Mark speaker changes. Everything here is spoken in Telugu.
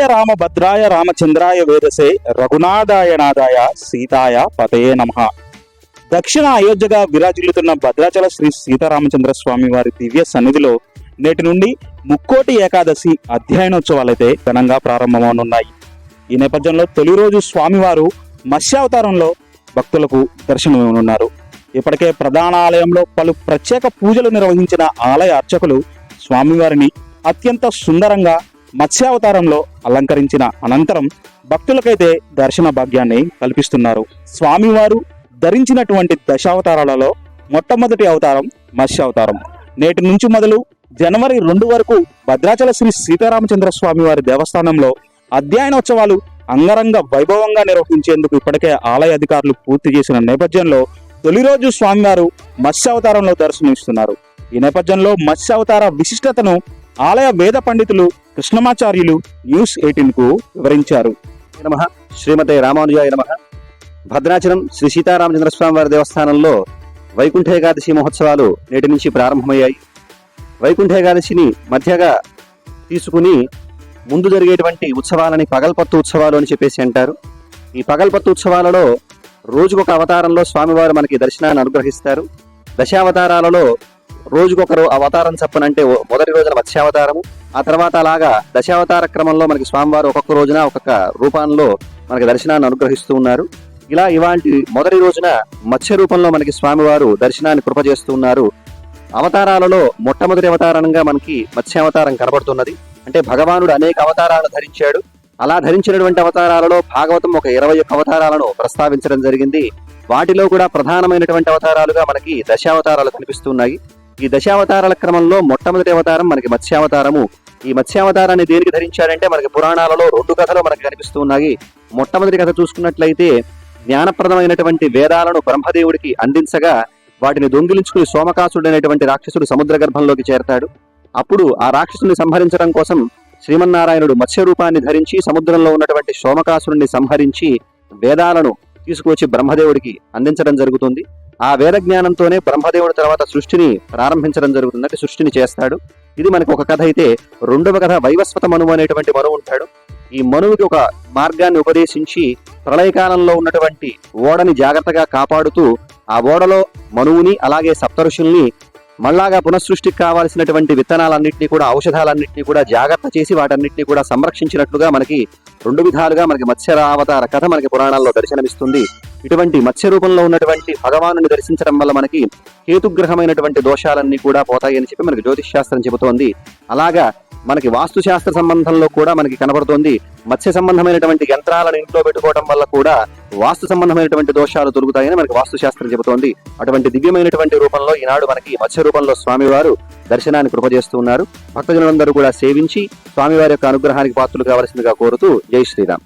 Speaker 1: రామభద్రాయ రామచంద్రాయ వేదసే రఘునాథాయ నాదాయ సీతాయ పతయే నమః. దక్షిణ అయోధ్యగా విరాజిల్లుతున్న భద్రాచల శ్రీ సీతారామచంద్ర స్వామి వారి దివ్య సన్నిధిలో నేటి నుండి ముక్కోటి ఏకాదశి అధ్యయనోత్సవాలైతే ఘనంగా ప్రారంభమవనున్నాయి. ఈ నేపథ్యంలో తొలి రోజు స్వామివారు మత్స్యావతారంలో భక్తులకు దర్శనమివ్వనున్నారు. ఇప్పటికే ప్రధాన ఆలయంలో పలు ప్రత్యేక పూజలు నిర్వహించిన ఆలయ అర్చకులు స్వామివారిని అత్యంత సుందరంగా మత్స్యావతారంలో అలంకరించిన అనంతరం భక్తులకైతే దర్శన భాగ్యాన్ని కల్పిస్తున్నారు. స్వామివారు ధరించినటువంటి దశావతారాలలో మొట్టమొదటి అవతారం మత్స్యావతారం. నేటి నుంచి మొదలు జనవరి 2 వరకు భద్రాచల శ్రీ సీతారామచంద్ర స్వామి వారి దేవస్థానంలో అధ్యయనోత్సవాలు అంగరంగ వైభవంగా నిర్వహించేందుకు ఇప్పటికే ఆలయ అధికారులు పూర్తి చేసిన నేపథ్యంలో తొలి రోజు స్వామివారు మత్స్యావతారంలో దర్శనమిస్తున్నారు. ఈ నేపథ్యంలో మత్స్యావతార విశిష్టతను ఆలయ వేద పండితులు కృష్ణమాచార్యులు News18 కు వివరించారు.
Speaker 2: నమః శ్రీమతే రామానుజాయ నమః. భద్రాచలం శ్రీ సీతారామచంద్ర స్వామి వారి దేవస్థానంలో వైకుంఠ ఏకాదశి మహోత్సవాలు నేటి నుంచి ప్రారంభమయ్యాయి. వైకుంఠ ఏకాదశిని మధ్యగా తీసుకుని ముందు జరిగేటువంటి ఉత్సవాలని పగల్పత్తు ఉత్సవాలు అని చెప్పేసి అంటారు. ఈ పగల్పత్తు ఉత్సవాలలో రోజుకొక అవతారంలో స్వామివారు మనకి దర్శనాన్ని అనుగ్రహిస్తారు. దశావతారాలలో రోజుకొకరు అవతారం చెప్పనంటే మొదటి రోజున మత్స్యావతారము, ఆ తర్వాత అలాగా దశావతార క్రమంలో మనకి స్వామివారు ఒక్కొక్క రోజున ఒక్కొక్క రూపంలో మనకి దర్శనాన్ని అనుగ్రహిస్తూ ఉన్నారు. ఇలా ఇవాంటి మొదటి రోజున మత్స్య రూపంలో మనకి స్వామివారు దర్శనాన్ని కృప చేస్తూ ఉన్నారు. అవతారాలలో మొట్టమొదటి అవతారంగా మనకి మత్స్యావతారం కనబడుతున్నది. అంటే భగవానుడు అనేక అవతారాలను ధరించాడు. అలా ధరించినటువంటి అవతారాలలో భాగవతం ఒక 21 అవతారాలను ప్రస్తావించడం జరిగింది. వాటిలో కూడా ప్రధానమైనటువంటి అవతారాలుగా మనకి దశావతారాలు కనిపిస్తున్నాయి. ఈ దశావతారాల క్రమంలో మొట్టమొదటి అవతారం మనకి మత్స్యావతారము. ఈ మత్స్యావతారాన్ని దేనికి ధరించారంటే మనకి పురాణాలలో 2 కథలు మనకి కనిపిస్తూ ఉన్నాయి. మొట్టమొదటి కథ చూసుకున్నట్లయితే జ్ఞానప్రదమైనటువంటి వేదాలను బ్రహ్మదేవుడికి అందించగా వాటిని దొంగిలించుకుని సోమకాసుడు అనేటువంటి రాక్షసుడు సముద్ర గర్భంలోకి చేరతాడు. అప్పుడు ఆ రాక్షసుని సంహరించడం కోసం శ్రీమన్నారాయణుడు మత్స్య రూపాన్ని ధరించి సముద్రంలో ఉన్నటువంటి సోమకాసురుణ్ణి సంహరించి వేదాలను తీసుకువచ్చి బ్రహ్మదేవుడికి అందించడం జరుగుతుంది. ఆ వేద జ్ఞానంతోనే బ్రహ్మదేవుడు తర్వాత సృష్టిని ప్రారంభించడం జరుగుతుంది, అంటే సృష్టిని చేస్తాడు. ఇది మనకు ఒక కథ అయితే, రెండవ కథ వైవస్వత మనువు అనేటువంటి మనువు ఉంటాడు. ఈ మనువుకి ఒక మార్గాన్ని ఉపదేశించి ప్రళయకాలంలో ఉన్నటువంటి ఓడని జాగ్రత్తగా కాపాడుతూ ఆ ఓడలో మనువుని అలాగే సప్తఋషుల్ని మళ్ళాగా పునఃసృష్టికి కావాల్సినటువంటి విత్తనాలన్నింటినీ కూడా ఔషధాలన్నింటినీ కూడా జాగ్రత్త చేసి వాటన్నింటినీ కూడా సంరక్షించినట్లుగా మనకి 2 విధాలుగా మనకి మత్స్యావతార కథ మనకి పురాణాల్లో దర్శనమిస్తుంది. ఇటువంటి మత్స్య రూపంలో ఉన్నటువంటి భగవానుని దర్శించడం వల్ల మనకి కేతుగ్రహమైనటువంటి దోషాలన్నీ కూడా పోతాయి అని చెప్పి మనకి జ్యోతిష్శాస్త్రం చెబుతోంది. అలాగా మనకి వాస్తుశాస్త్ర సంబంధంలో కూడా మనకి కనబడుతోంది. మత్స్య సంబంధమైనటువంటి యంత్రాలను ఇంట్లో పెట్టుకోవడం వల్ల కూడా వాస్తు సంబంధమైనటువంటి దోషాలు దొరుకుతాయని మనకి వాస్తుశాస్త్రం చెబుతోంది. అటువంటి దివ్యమైనటువంటి రూపంలో ఈనాడు మనకి మత్స్య రూపంలో స్వామివారు దర్శనాన్ని కృప చేస్తూ ఉన్నారు. భక్తజనులందరూ కూడా సేవించి స్వామివారి యొక్క అనుగ్రహానికి పాత్రలు కావలసిందిగా కోరుతూ జై శ్రీరామ్.